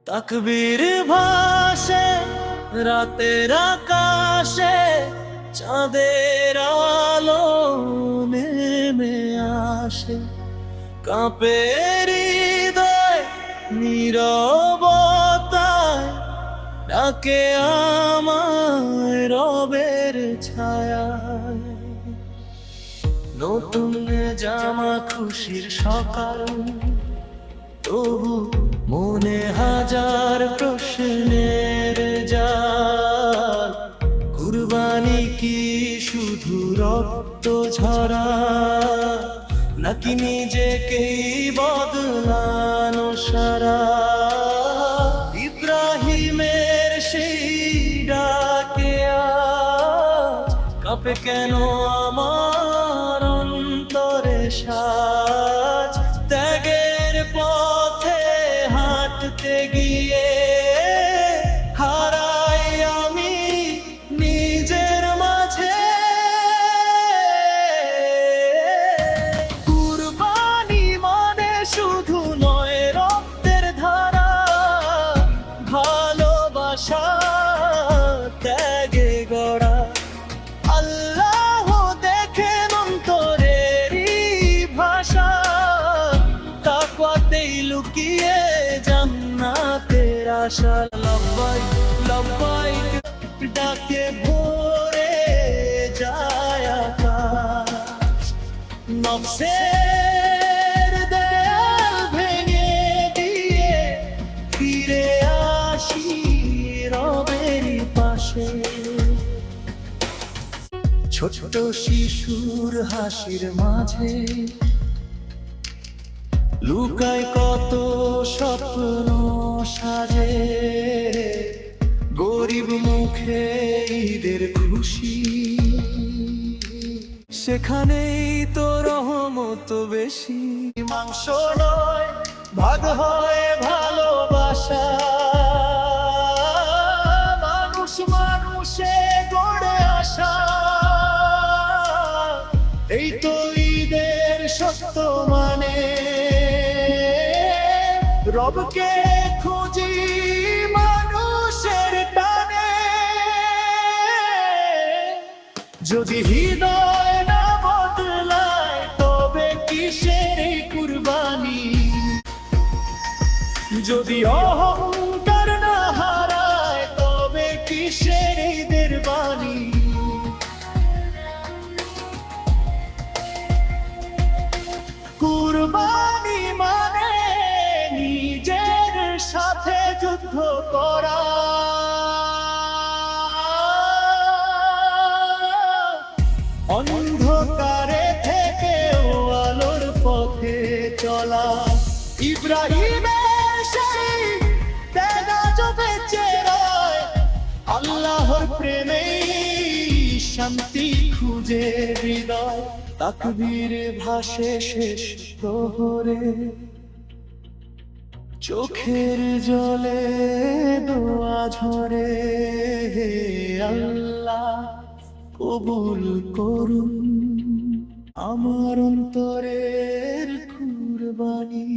তাকবীর ভাসে রাতের আকাশে, চাঁদের আলো নেমে আসে। কাঁপে হৃদয় নীরবতায়, ডাকে আমায় রবের ছায়ায়। নতুন জামা খুশির সকাল, তবু মনে হাজার প্রশ্নের জাল। কুরবানি কি শুধু রক্ত ঝরা, নাকি নিজেকেই বদলানো সারা? ইব্রাহিমের সেই ডাকে আজ কাঁপে কেন আমার অন্তরে সাজ? ত্যাগের পথে হাঁটতে গিয়ে হারাই আমি নিজের মাঝে। কুরবানি মানে শুধু নয় রক্তের ধারা, ভালোবাসা ত্যাগে গড়া। আল্লাহ দেখেন অন্তরেরই ভাষা, তাকওয়াতেই লুকিয়ে জান্নাতের আশা। লব্বাইক লব্বাইক ডাকে ভরে যায় আকাশ, নফসের দেয়াল ভেঙে দিয়ে ফিরে আসি রবেরই পাশে। ছোট শিশুর হাসির মাঝে লুকায় কত স্বপ্ন সাজে। গরিব মুখে ঈদের খুশি, সেখানেই তো রহমত বেশি। মাংস নয় ভাগ হয় ভালোবাসা, মানুষ মানুষে গড়ে আসা। এই তো ঈদের সত্য মানে, রবকে খুঁজি মানুষের টানে। যদি হৃদয় না বদলায় তবে কিসের এই কুরবানি? যদি অহংকার না হারায় তবে কিসের ঈদের বাণী? কুরবানি মানে নিজের সাথে যুদ্ধ করা, অন্ধকারে থেকেও আলোর পথে চলা। ইব্রাহিমের সেই ত্যাগ আজ বেঁচে রয়, আল্লাহর প্রেমেই শান্তি খুঁজে হৃদয়। তাকবীর ভাসে শেষ প্রহরে, চোখের জলে দোয়া ঝরে। হে আল্লাহ কবুল করুন আমার অন্তরের কুরবানি।